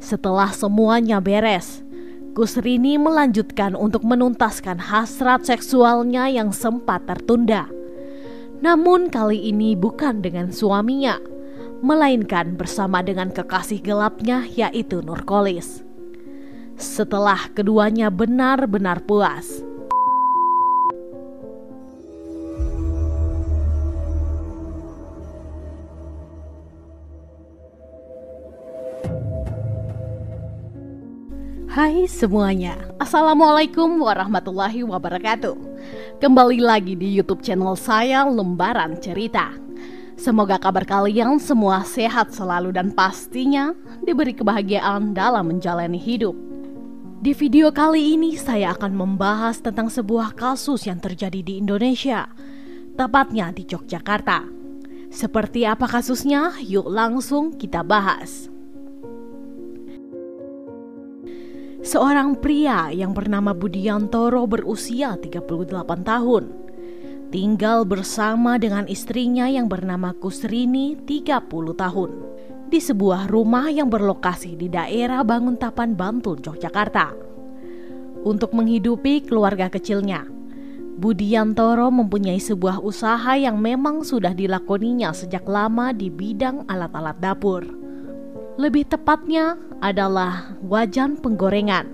Setelah semuanya beres, Kusrini melanjutkan untuk menuntaskan hasrat seksualnya yang sempat tertunda. Namun kali ini bukan dengan suaminya, melainkan bersama dengan kekasih gelapnya yaitu Nurcholish. Setelah keduanya benar-benar puas, hai semuanya, Assalamualaikum warahmatullahi wabarakatuh. Kembali lagi di YouTube channel saya, Lembaran Cerita. Semoga kabar kalian semua sehat selalu dan pastinya diberi kebahagiaan dalam menjalani hidup. Di video kali ini saya akan membahas tentang sebuah kasus yang terjadi di Indonesia, tepatnya di Yogyakarta. Seperti apa kasusnya? Yuk langsung kita bahas. Seorang pria yang bernama Budiantoro berusia 38 tahun tinggal bersama dengan istrinya yang bernama Kusrini 30 tahun di sebuah rumah yang berlokasi di daerah Banguntapan, Bantul, Yogyakarta. Untuk menghidupi keluarga kecilnya, Budiantoro mempunyai sebuah usaha yang memang sudah dilakoninya sejak lama di bidang alat-alat dapur. Lebih tepatnya adalah wajan penggorengan.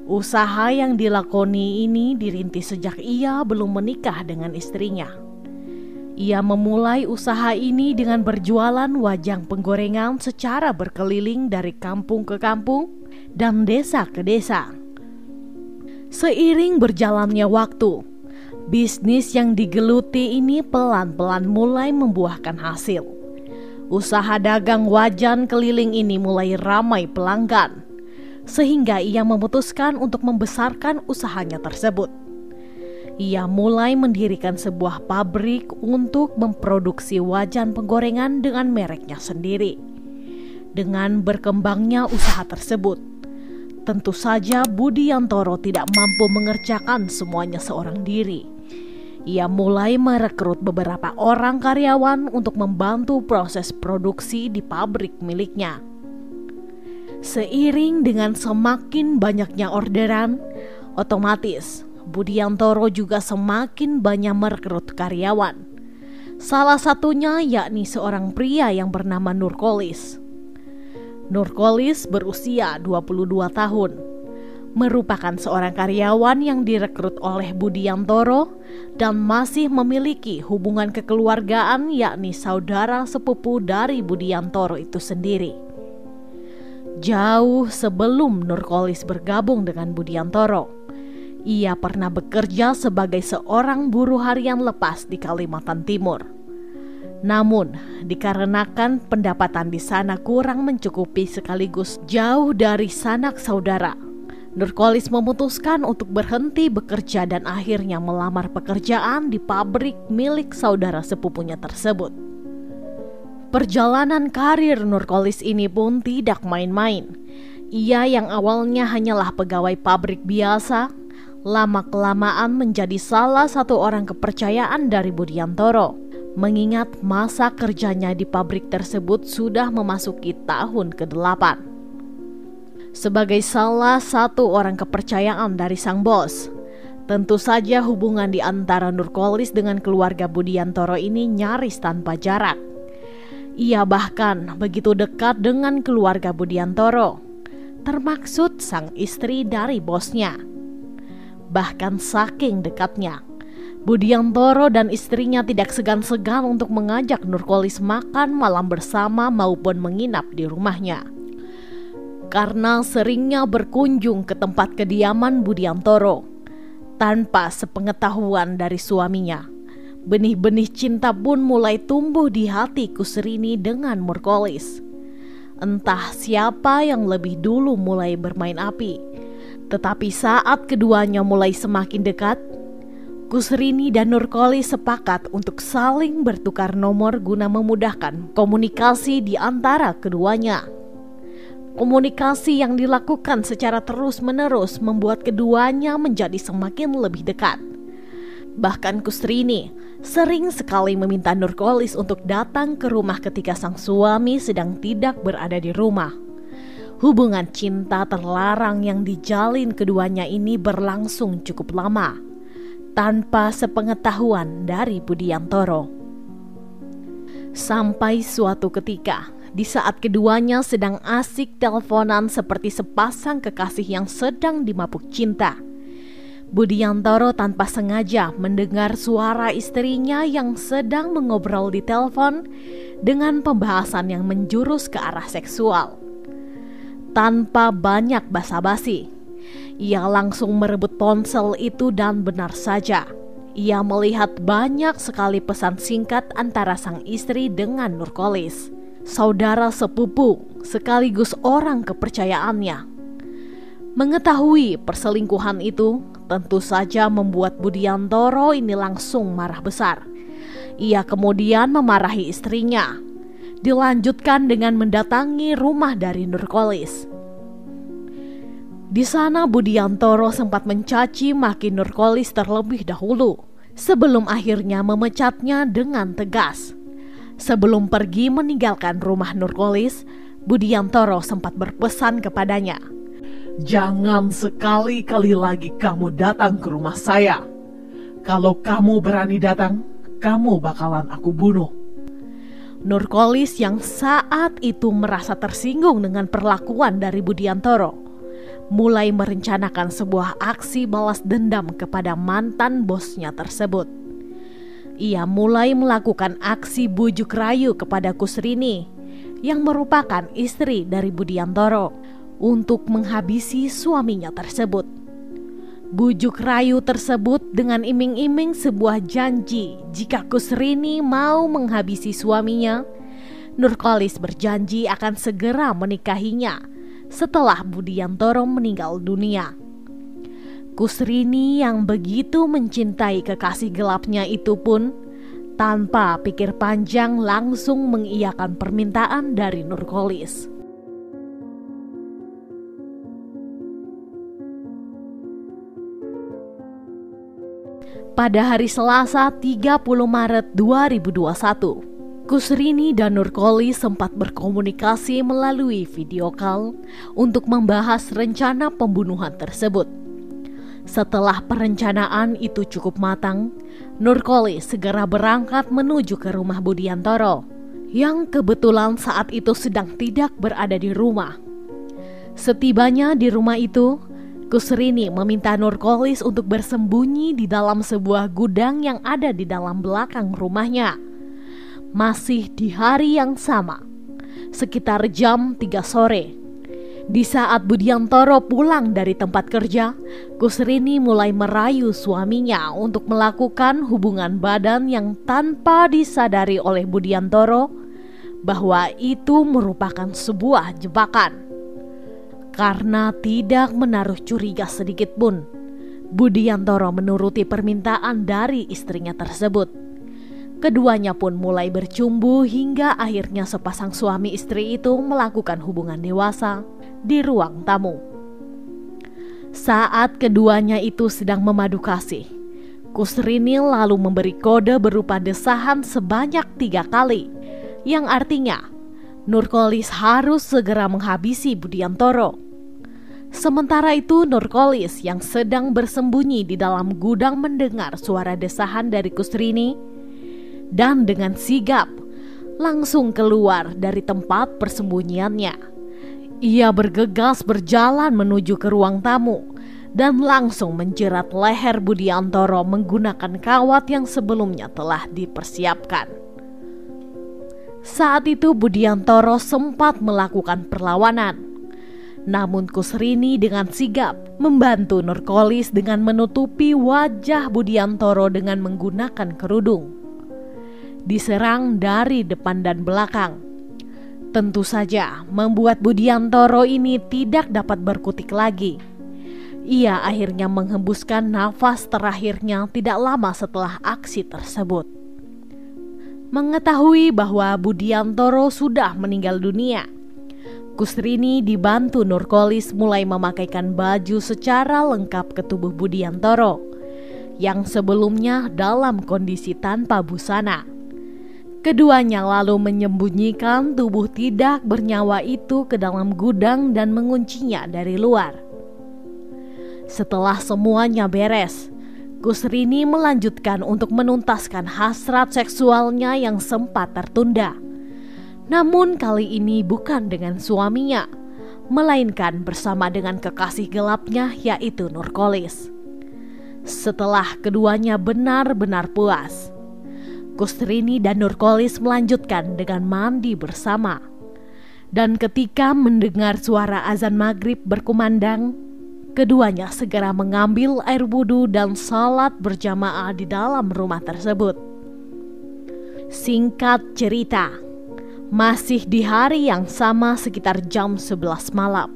Usaha yang dilakoni ini dirintis sejak ia belum menikah dengan istrinya. Ia memulai usaha ini dengan berjualan wajan penggorengan secara berkeliling dari kampung ke kampung dan desa ke desa. Seiring berjalannya waktu, bisnis yang digeluti ini pelan-pelan mulai membuahkan hasil. Usaha dagang wajan keliling ini mulai ramai pelanggan, sehingga ia memutuskan untuk membesarkan usahanya tersebut. Ia mulai mendirikan sebuah pabrik untuk memproduksi wajan penggorengan dengan mereknya sendiri. Dengan berkembangnya usaha tersebut, tentu saja Budiantoro tidak mampu mengerjakan semuanya seorang diri. Ia mulai merekrut beberapa orang karyawan untuk membantu proses produksi di pabrik miliknya. Seiring dengan semakin banyaknya orderan, otomatis Budiantoro juga semakin banyak merekrut karyawan. Salah satunya yakni seorang pria yang bernama Nurcholish. Nurcholish berusia 22 tahun. Merupakan seorang karyawan yang direkrut oleh Budiantoro dan masih memiliki hubungan kekeluargaan yakni saudara sepupu dari Budiantoro itu sendiri. Jauh sebelum Nurcholish bergabung dengan Budiantoro, ia pernah bekerja sebagai seorang buruh harian lepas di Kalimantan Timur. Namun, dikarenakan pendapatan di sana kurang mencukupi sekaligus jauh dari sanak saudara, Nurcholish memutuskan untuk berhenti bekerja dan akhirnya melamar pekerjaan di pabrik milik saudara sepupunya tersebut. Perjalanan karir Nurcholish ini pun tidak main-main. Ia yang awalnya hanyalah pegawai pabrik biasa, lama-kelamaan menjadi salah satu orang kepercayaan dari Budiantoro. Mengingat masa kerjanya di pabrik tersebut sudah memasuki tahun ke-8. Sebagai salah satu orang kepercayaan dari sang bos, tentu saja hubungan di antara Nurcholish dengan keluarga Budiantoro ini nyaris tanpa jarak. Ia bahkan begitu dekat dengan keluarga Budiantoro, termaksud sang istri dari bosnya. Bahkan saking dekatnya, Budiantoro dan istrinya tidak segan-segan untuk mengajak Nurcholish makan malam bersama maupun menginap di rumahnya. Karena seringnya berkunjung ke tempat kediaman Budiantoro tanpa sepengetahuan dari suaminya, benih-benih cinta pun mulai tumbuh di hati Kusrini dengan Nurcholish. Entah siapa yang lebih dulu mulai bermain api, tetapi saat keduanya mulai semakin dekat, Kusrini dan Nurcholish sepakat untuk saling bertukar nomor guna memudahkan komunikasi di antara keduanya. Komunikasi yang dilakukan secara terus-menerus membuat keduanya menjadi semakin lebih dekat. Bahkan Kusrini sering sekali meminta Nurcholish untuk datang ke rumah ketika sang suami sedang tidak berada di rumah. Hubungan cinta terlarang yang dijalin keduanya ini berlangsung cukup lama, tanpa sepengetahuan dari Budiantoro. Sampai suatu ketika, di saat keduanya sedang asik teleponan seperti sepasang kekasih yang sedang dimabuk cinta, Budiantoro tanpa sengaja mendengar suara istrinya yang sedang mengobrol di telepon dengan pembahasan yang menjurus ke arah seksual. Tanpa banyak basa-basi, ia langsung merebut ponsel itu dan benar saja, ia melihat banyak sekali pesan singkat antara sang istri dengan Nurcholish, saudara sepupu sekaligus orang kepercayaannya. Mengetahui perselingkuhan itu tentu saja membuat Budiantoro ini langsung marah besar. Ia kemudian memarahi istrinya. Dilanjutkan dengan mendatangi rumah dari Nurcholish. Di sana Budiantoro sempat mencaci maki Nurcholish terlebih dahulu, sebelum akhirnya memecatnya dengan tegas. Sebelum pergi meninggalkan rumah Nurcholish, Budiantoro sempat berpesan kepadanya, "Jangan sekali-kali lagi kamu datang ke rumah saya. Kalau kamu berani datang, kamu bakalan aku bunuh." Nurcholish yang saat itu merasa tersinggung dengan perlakuan dari Budiantoro, mulai merencanakan sebuah aksi balas dendam kepada mantan bosnya tersebut. Ia mulai melakukan aksi bujuk rayu kepada Kusrini, yang merupakan istri dari Budiantoro, untuk menghabisi suaminya tersebut. Bujuk rayu tersebut dengan iming-iming sebuah janji jika Kusrini mau menghabisi suaminya, Nurcholish berjanji akan segera menikahinya setelah Budiantoro meninggal dunia. Kusrini yang begitu mencintai kekasih gelapnya itu pun tanpa pikir panjang langsung mengiyakan permintaan dari Nurcholish. Pada hari Selasa 30 Maret 2021, Kusrini dan Nurcholish sempat berkomunikasi melalui video call untuk membahas rencana pembunuhan tersebut. Setelah perencanaan itu cukup matang, Nurcholish segera berangkat menuju ke rumah Budiantoro, yang kebetulan saat itu sedang tidak berada di rumah. Setibanya di rumah itu, Kusrini meminta Nurcholish untuk bersembunyi di dalam sebuah gudang yang ada di dalam belakang rumahnya. Masih di hari yang sama, sekitar jam 3 sore. Di saat Budiantoro pulang dari tempat kerja, Kusrini mulai merayu suaminya untuk melakukan hubungan badan yang tanpa disadari oleh Budiantoro bahwa itu merupakan sebuah jebakan. Karena tidak menaruh curiga sedikit pun, Budiantoro menuruti permintaan dari istrinya tersebut. Keduanya pun mulai bercumbu hingga akhirnya sepasang suami istri itu melakukan hubungan dewasa di ruang tamu. Saat keduanya itu sedang memadu kasih, Kusrini lalu memberi kode berupa desahan sebanyak 3 kali, yang artinya Nurcholish harus segera menghabisi Budiantoro. Sementara itu Nurcholish yang sedang bersembunyi di dalam gudang mendengar suara desahan dari Kusrini dan dengan sigap langsung keluar dari tempat persembunyiannya. Ia bergegas berjalan menuju ke ruang tamu dan langsung menjerat leher Budiantoro menggunakan kawat yang sebelumnya telah dipersiapkan. Saat itu Budiantoro sempat melakukan perlawanan, namun Kusrini dengan sigap membantu Nurcholish dengan menutupi wajah Budiantoro dengan menggunakan kerudung. Diserang dari depan dan belakang, tentu saja membuat Budiantoro ini tidak dapat berkutik lagi. Ia akhirnya menghembuskan nafas terakhirnya tidak lama setelah aksi tersebut. Mengetahui bahwa Budiantoro sudah meninggal dunia, Kusrini dibantu Nurcholish mulai memakaikan baju secara lengkap ke tubuh Budiantoro yang sebelumnya dalam kondisi tanpa busana. Keduanya lalu menyembunyikan tubuh tidak bernyawa itu ke dalam gudang dan menguncinya dari luar. Setelah semuanya beres, Kusrini melanjutkan untuk menuntaskan hasrat seksualnya yang sempat tertunda. Namun kali ini bukan dengan suaminya, melainkan bersama dengan kekasih gelapnya, yaitu Nurkolis. Setelah keduanya benar-benar puas, Kusrini dan Nurkolis melanjutkan dengan mandi bersama. Dan ketika mendengar suara azan maghrib berkumandang, keduanya segera mengambil air wudhu dan salat berjamaah di dalam rumah tersebut. Singkat cerita, masih di hari yang sama sekitar jam 11 malam,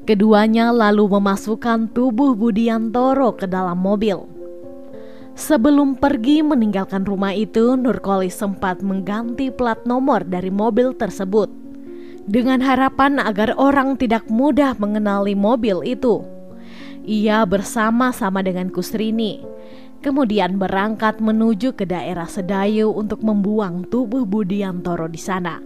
keduanya lalu memasukkan tubuh Budiantoro ke dalam mobil. Sebelum pergi meninggalkan rumah itu, Nurkolis sempat mengganti plat nomor dari mobil tersebut dengan harapan agar orang tidak mudah mengenali mobil itu. Ia bersama-sama dengan Kusrini kemudian berangkat menuju ke daerah Sedayu untuk membuang tubuh Budiantoro di sana.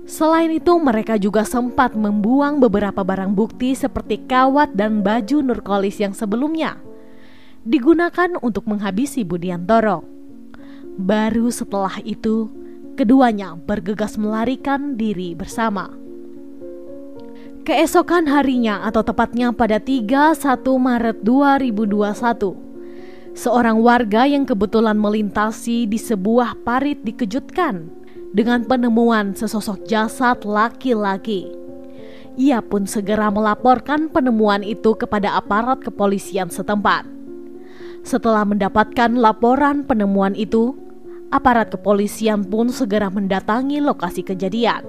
Selain itu, mereka juga sempat membuang beberapa barang bukti seperti kawat dan baju Nurkolis yang sebelumnya digunakan untuk menghabisi Budiantoro. Baru setelah itu, keduanya bergegas melarikan diri bersama. Keesokan harinya, atau tepatnya pada 31 Maret 2021, seorang warga yang kebetulan melintasi di sebuah parit dikejutkan dengan penemuan sesosok jasad laki-laki. Ia pun segera melaporkan penemuan itu kepada aparat kepolisian setempat. Setelah mendapatkan laporan penemuan itu, aparat kepolisian pun segera mendatangi lokasi kejadian.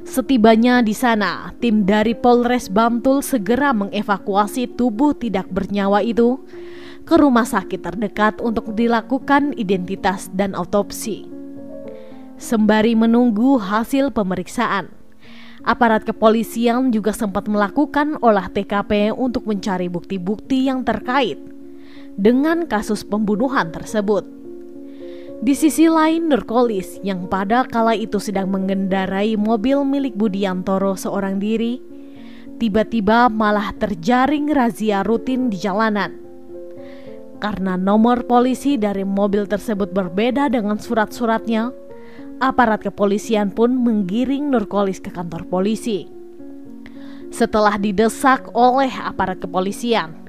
Setibanya di sana, tim dari Polres Bantul segera mengevakuasi tubuh tidak bernyawa itu ke rumah sakit terdekat untuk dilakukan identitas dan autopsi. Sembari menunggu hasil pemeriksaan, aparat kepolisian juga sempat melakukan olah TKP untuk mencari bukti-bukti yang terkait dengan kasus pembunuhan tersebut. Di sisi lain, Nurkolis yang pada kala itu sedang mengendarai mobil milik Budiantoro seorang diri, tiba-tiba malah terjaring razia rutin di jalanan. Karena nomor polisi dari mobil tersebut berbeda dengan surat-suratnya, aparat kepolisian pun menggiring Nurkolis ke kantor polisi. Setelah didesak oleh aparat kepolisian,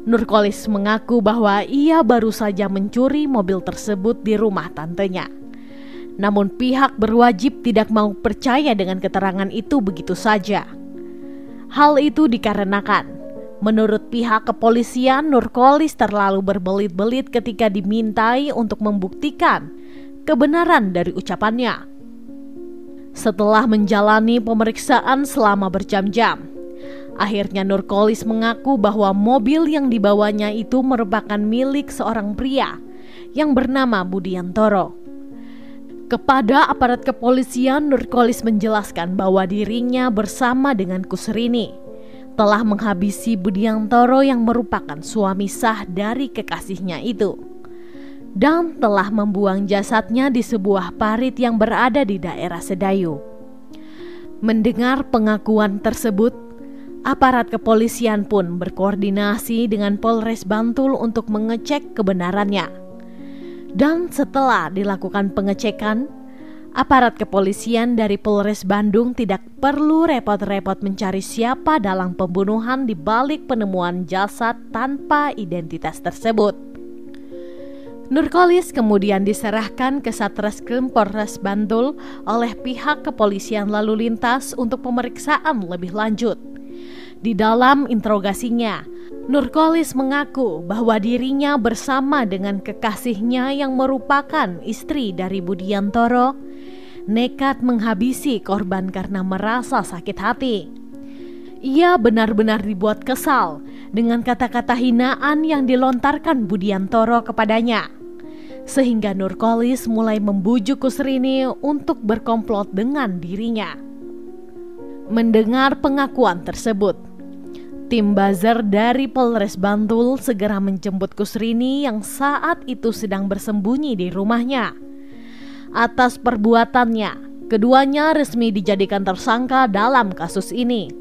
Nurkolis mengaku bahwa ia baru saja mencuri mobil tersebut di rumah tantenya. Namun pihak berwajib tidak mau percaya dengan keterangan itu begitu saja. Hal itu dikarenakan, menurut pihak kepolisian, Nurkolis terlalu berbelit-belit ketika dimintai untuk membuktikan kebenaran dari ucapannya. Setelah menjalani pemeriksaan selama berjam-jam, akhirnya Nurkolis mengaku bahwa mobil yang dibawanya itu merupakan milik seorang pria yang bernama Budiantoro. Kepada aparat kepolisian, Nurkolis menjelaskan bahwa dirinya bersama dengan Kusrini telah menghabisi Budiantoro yang merupakan suami sah dari kekasihnya itu, dan telah membuang jasadnya di sebuah parit yang berada di daerah Sedayu. Mendengar pengakuan tersebut, aparat kepolisian pun berkoordinasi dengan Polres Bantul untuk mengecek kebenarannya. Dan setelah dilakukan pengecekan, aparat kepolisian dari Polres Bandung tidak perlu repot-repot mencari siapa dalang pembunuhan di balik penemuan jasad tanpa identitas tersebut. Nurkolis kemudian diserahkan ke Satreskrim Polres Bantul oleh pihak kepolisian lalu lintas untuk pemeriksaan lebih lanjut. Di dalam interogasinya, Nurkolis mengaku bahwa dirinya bersama dengan kekasihnya yang merupakan istri dari Budiantoro nekat menghabisi korban karena merasa sakit hati. Ia benar-benar dibuat kesal dengan kata-kata hinaan yang dilontarkan Budiantoro kepadanya, sehingga Nurkolis mulai membujuk Kusrini untuk berkomplot dengan dirinya. Mendengar pengakuan tersebut, tim buzzer dari Polres Bantul segera menjemput Kusrini yang saat itu sedang bersembunyi di rumahnya Atas perbuatannya, keduanya resmi dijadikan tersangka dalam kasus ini.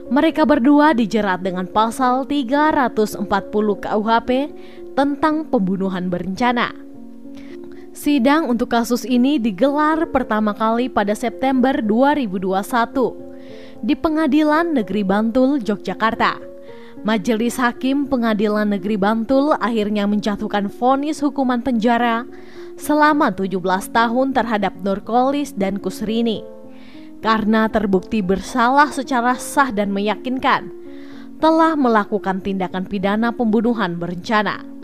Mereka berdua dijerat dengan pasal 340 KUHP tentang pembunuhan berencana. Sidang untuk kasus ini digelar pertama kali pada September 2021 di Pengadilan Negeri Bantul, Yogyakarta. Majelis Hakim Pengadilan Negeri Bantul akhirnya menjatuhkan vonis hukuman penjara selama 17 tahun terhadap Nurkolis dan Kusrini karena terbukti bersalah secara sah dan meyakinkan telah melakukan tindakan pidana pembunuhan berencana.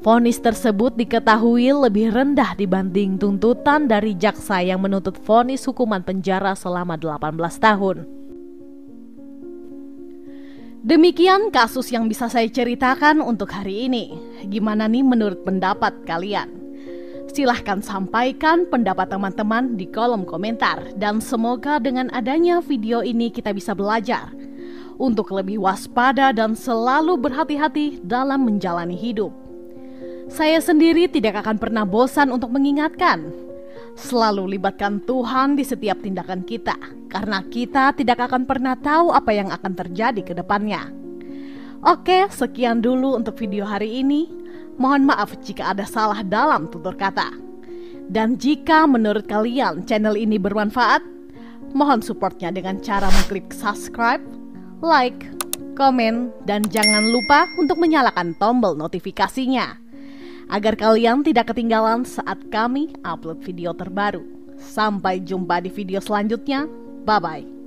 Vonis tersebut diketahui lebih rendah dibanding tuntutan dari jaksa yang menuntut vonis hukuman penjara selama 18 tahun. Demikian kasus yang bisa saya ceritakan untuk hari ini. Gimana nih menurut pendapat kalian? Silahkan sampaikan pendapat teman-teman di kolom komentar. Dan semoga dengan adanya video ini kita bisa belajar untuk lebih waspada dan selalu berhati-hati dalam menjalani hidup. Saya sendiri tidak akan pernah bosan untuk mengingatkan, selalu libatkan Tuhan di setiap tindakan kita, karena kita tidak akan pernah tahu apa yang akan terjadi ke depannya. Oke, sekian dulu untuk video hari ini. Mohon maaf jika ada salah dalam tutur kata. Dan jika menurut kalian channel ini bermanfaat, mohon supportnya dengan cara mengklik subscribe, like, komen, dan jangan lupa untuk menyalakan tombol notifikasinya agar kalian tidak ketinggalan saat kami upload video terbaru. Sampai jumpa di video selanjutnya. Bye-bye.